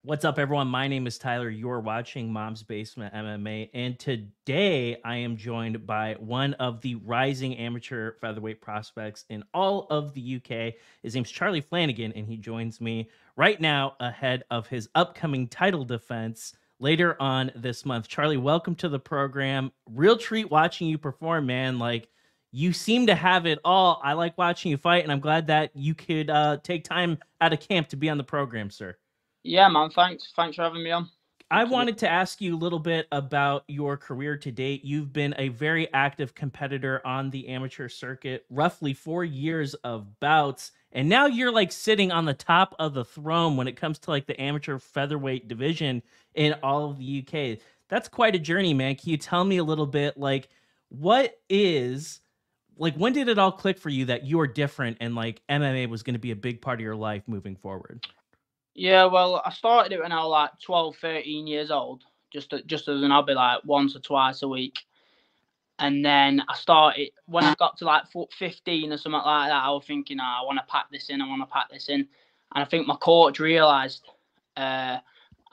What's up, everyone? My name is Tyler. You're watching Mom's Basement MMA, and today I am joined by one of the rising amateur featherweight prospects in all of the UK. His name's Charlie Flanagan, and he joins me right now ahead of his upcoming title defense later on this month. Charlie, welcome to the program. Real treat watching you perform, man. Like, you seem to have it all. I like watching you fight, and I'm glad that you could take time out of camp to be on the program, sir. Yeah, man. Thanks for having me on. I Good to be. wanted to ask you a little bit about your career to date. You've been a very active competitor on the amateur circuit, roughly 4 years of bouts, and now you're like sitting on the top of the throne when it comes to like the amateur featherweight division in all of the UK. That's quite a journey, man. Can you tell me a little bit like what is like when did it all click for you that you are different and like MMA was going to be a big part of your life moving forward? Yeah, well, I started it when I was like 12, 13 years old, just as an hobby, like once or twice a week. And then I started when I got to like 15 or something like that. I was thinking, I want to pack this in. I want to pack this in. And I think my coach realised, and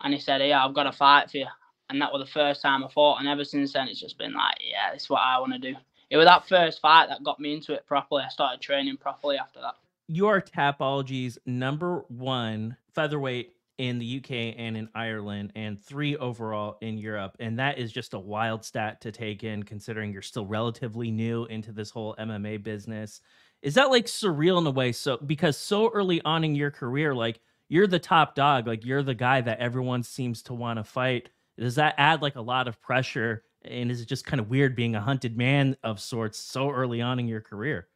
he said, "Yeah, I've got a fight for you." And that was the first time I fought. And ever since then, it's just been like, yeah, this is what I want to do. It was that first fight that got me into it properly. I started training properly after that. You are Tapology's #1 featherweight in the UK and in Ireland, and 3 overall in Europe. And that is just a wild stat to take in, considering you're still relatively new into this whole MMA business. Is that like surreal in a way? So, because so early on in your career, like you're the top dog, like you're the guy that everyone seems to want to fight. Does that add like a lot of pressure? And is it just kind of weird being a hunted man of sorts so early on in your career?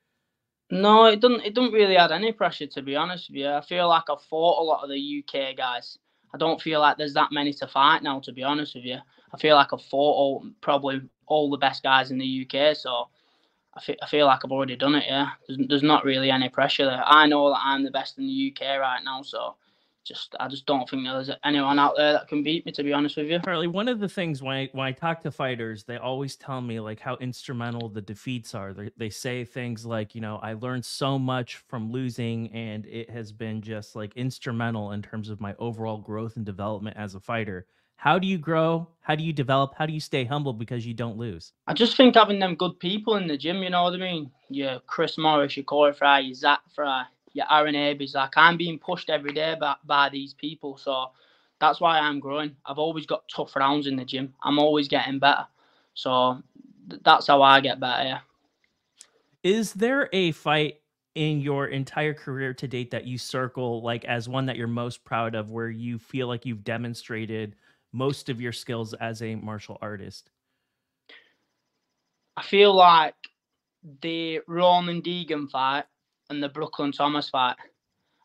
No, it doesn't. It doesn't really add any pressure, to be honest with you. I feel like I've fought a lot of the UK guys. I don't feel like there's that many to fight now, to be honest with you. I feel like I've fought probably all the best guys in the UK, so I feel like I've already done it. Yeah, there's not really any pressure there. I know that I'm the best in the UK right now, so I just don't think there's anyone out there that can beat me, to be honest with you. Charlie, one of the things when I talk to fighters, they always tell me like how instrumental the defeats are. They say things like, I learned so much from losing, and it has been just like instrumental in terms of my overall growth and development as a fighter. How do you grow? How do you develop? How do you stay humble because you don't lose? I just think having them good people in the gym, you know what I mean? Your Chris Morris, your Corey Fry, your Zach Fry, your Aaron Abies. Like, I'm being pushed every day by these people. So that's why I'm growing. I've always got tough rounds in the gym. I'm always getting better. So that's how I get better, yeah. Is there a fight in your entire career to date that you circle like as one that you're most proud of, where you feel like you've demonstrated most of your skills as a martial artist? I feel like the Roman Deegan fight and the Brooklyn Thomas fight,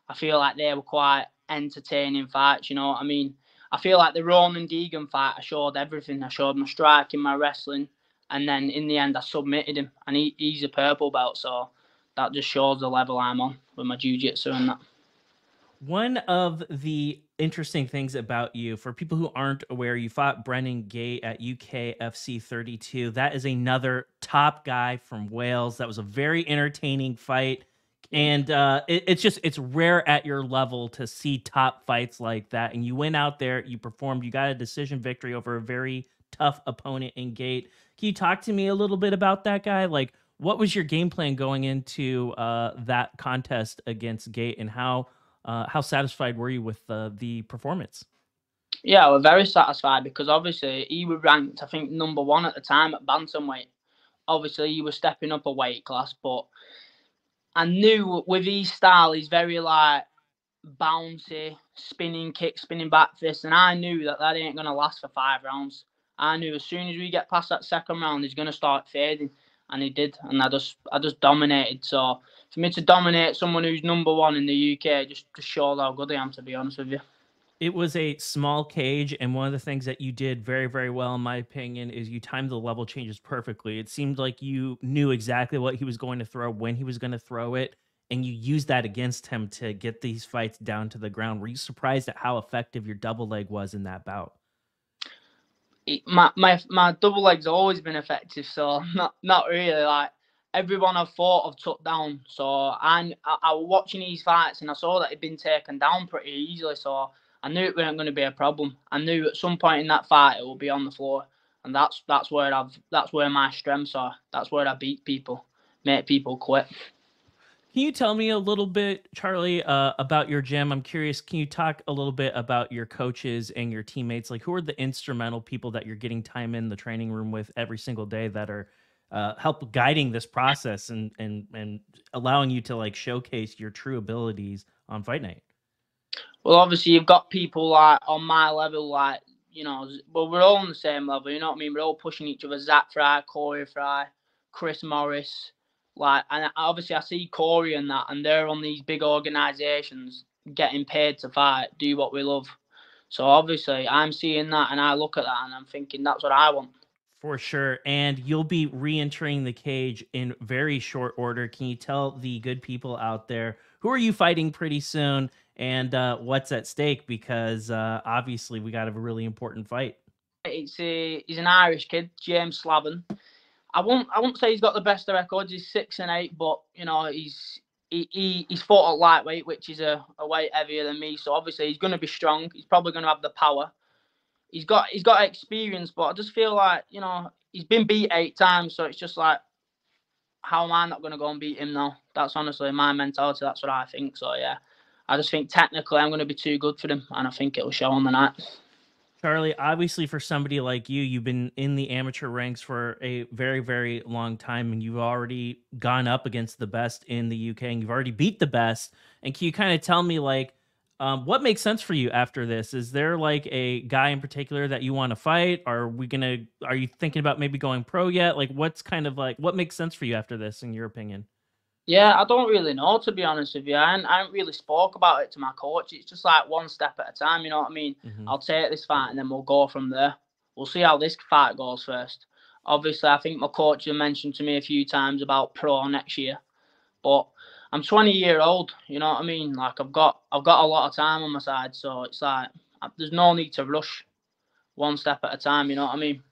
I feel like they were quite entertaining fights, you know what I mean? I feel like the Roman Deegan fight, I showed everything. I showed my striking, my wrestling, and then in the end I submitted him, and he's a purple belt, so that just shows the level I'm on with my jiu-jitsu and that. One of the interesting things about you, for people who aren't aware, you fought Brennan Gait at UKFC 32. That is another top guy from Wales. That was a very entertaining fight. And it's rare at your level to see top fights like that. And you went out there, you performed, you got a decision victory over a very tough opponent in Gate. Can you talk to me a little bit about that guy? Like, what was your game plan going into that contest against Gate, and how satisfied were you with the performance? Yeah, we're very satisfied because obviously he was ranked, I think, #1 at the time at bantamweight. Obviously, he was stepping up a weight class, but I knew with his style, he's very like bouncy, spinning kick, spinning back fist, and I knew that ain't gonna last for 5 rounds. I knew as soon as we get past that second round, he's gonna start fading, and he did, and I just dominated. So for me to dominate someone who's #1 in the UK just shows how good I am, to be honest with you. It was a small cage, and one of the things that you did very, very well, in my opinion, is you timed the level changes perfectly. It seemed like you knew exactly what he was going to throw, when he was going to throw it, and you used that against him to get these fights down to the ground. Were you surprised at how effective your double leg was in that bout? My double leg's always been effective, so not really. Like everyone I've fought, I've took down. So I was watching these fights and I saw that he'd been taken down pretty easily. So I knew it wasn't going to be a problem. I knew at some point in that fight it will be on the floor, and that's where my strengths are. That's where I beat people, make people quit. Can you tell me a little bit, Charlie, about your gym? I'm curious. Can you talk a little bit about your coaches and your teammates? Like, who are the instrumental people that you're getting time in the training room with every single day that are help guiding this process and allowing you to like showcase your true abilities on fight night? Well, obviously you've got people like on my level, like well, we're all on the same level. You know what I mean? We're all pushing each other. Zach Fry, Corey Fry, Chris Morris, like, and obviously I see Corey and that, and they're on these big organisations getting paid to fight, do what we love. So obviously I'm seeing that, and I look at that, and I'm thinking that's what I want. For sure. And you'll be re-entering the cage in very short order. Can you tell the good people out there who are you fighting pretty soon and what's at stake? Because obviously we got a really important fight. He's an Irish kid, James Slavin. I won't say he's got the best of records. He's 6-8, but he's fought at lightweight, which is a weight heavier than me. So obviously he's going to be strong. He's probably going to have the power. He's got experience, but I just feel like he's been beat 8 times. So it's just like, how am I not going to go and beat him now? That's honestly my mentality. That's what I think. So yeah, I just think technically I'm going to be too good for him, and I think it'll show on the night. Charlie, obviously for somebody like you, you've been in the amateur ranks for a very, very long time, and you've already gone up against the best in the UK, and you've already beat the best. And can you kind of tell me, like, what makes sense for you after this? Is there like a guy in particular that you want to fight? Are you thinking about maybe going pro yet? Like, what's kind of like, what makes sense for you after this, in your opinion? Yeah, I don't really know, to be honest with you. I haven't really spoke about it to my coach. It's just like one step at a time, you know what I mean? Hmm. I'll take this fight and then we'll go from there. We'll see how this fight goes first. Obviously, I think my coach has mentioned to me a few times about pro next year. But I'm 20-year-old, you know what I mean? Like I've got a lot of time on my side, so it's like there's no need to rush, one step at a time, you know what I mean?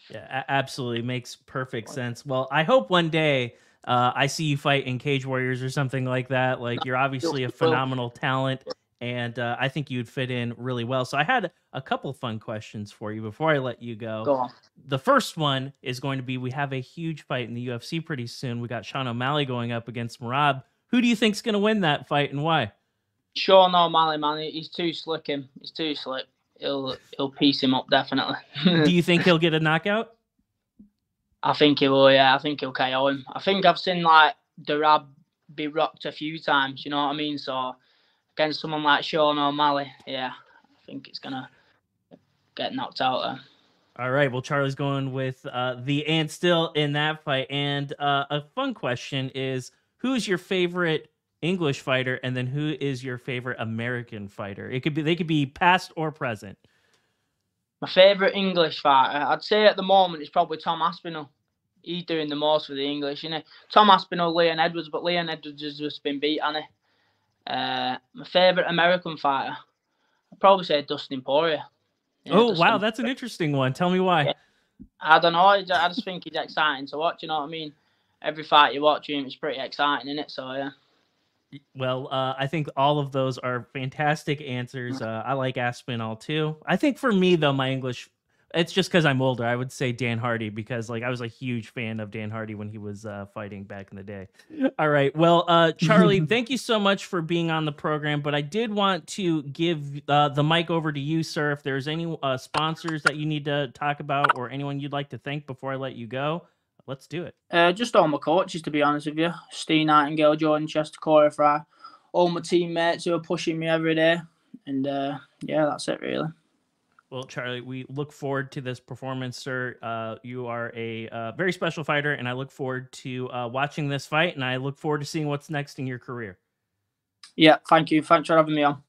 Yeah, absolutely makes perfect sense. Well, I hope one day I see you fight in Cage Warriors or something like that. Like you're obviously a Well, phenomenal talent, and I think you'd fit in really well. So I had a couple fun questions for you before I let you go. go on. The first one is going to be: we have a huge fight in the UFC pretty soon. We got Sean O'Malley going up against Marab. Who do you think's going to win that fight, and why? Sure, no, Mally, man, he's too slick. He's too slick. He'll piece him up definitely. Do you think he'll get a knockout? I think he will. Yeah, I think he'll KO him. I think I've seen like Darab be rocked a few times. You know what I mean? So against someone like Sean O'Malley, yeah, I think it's gonna get knocked out there. All right. Well, Charlie's going with the and still in that fight. And a fun question is: who's your favorite English fighter, and then who is your favorite American fighter? They could be past or present. My favourite English fighter, I'd say at the moment, is probably Tom Aspinall. He's doing the most for the English, you know. Tom Aspinall, Leon Edwards, but Leon Edwards has just been beat, hasn't he? My favourite American fighter, I'd probably say Dustin Poirier. Yeah, Oh, wow, Dustin. that's an interesting one. Tell me why. Yeah. I don't know. I just think he's exciting to watch. You know what I mean? Every fight you watch him, it's pretty exciting, isn't it? So yeah. Well, I think all of those are fantastic answers. I like Aspinall too. I think for me though, my English, it's just because I'm older. I would say Dan Hardy because like I was a huge fan of Dan Hardy when he was fighting back in the day. All right, well, Charlie, thank you so much for being on the program. But I did want to give the mic over to you, sir. If there's any sponsors that you need to talk about or anyone you'd like to thank before I let you go, let's do it. Just all my coaches, to be honest with you. Steve Nightingale, Jordan Chester, Corey Fry. All my teammates who are pushing me every day. And yeah, that's it really. Well, Charlie, we look forward to this performance, sir. You are a very special fighter, and I look forward to watching this fight, and I look forward to seeing what's next in your career. Yeah, thank you. Thanks for having me on.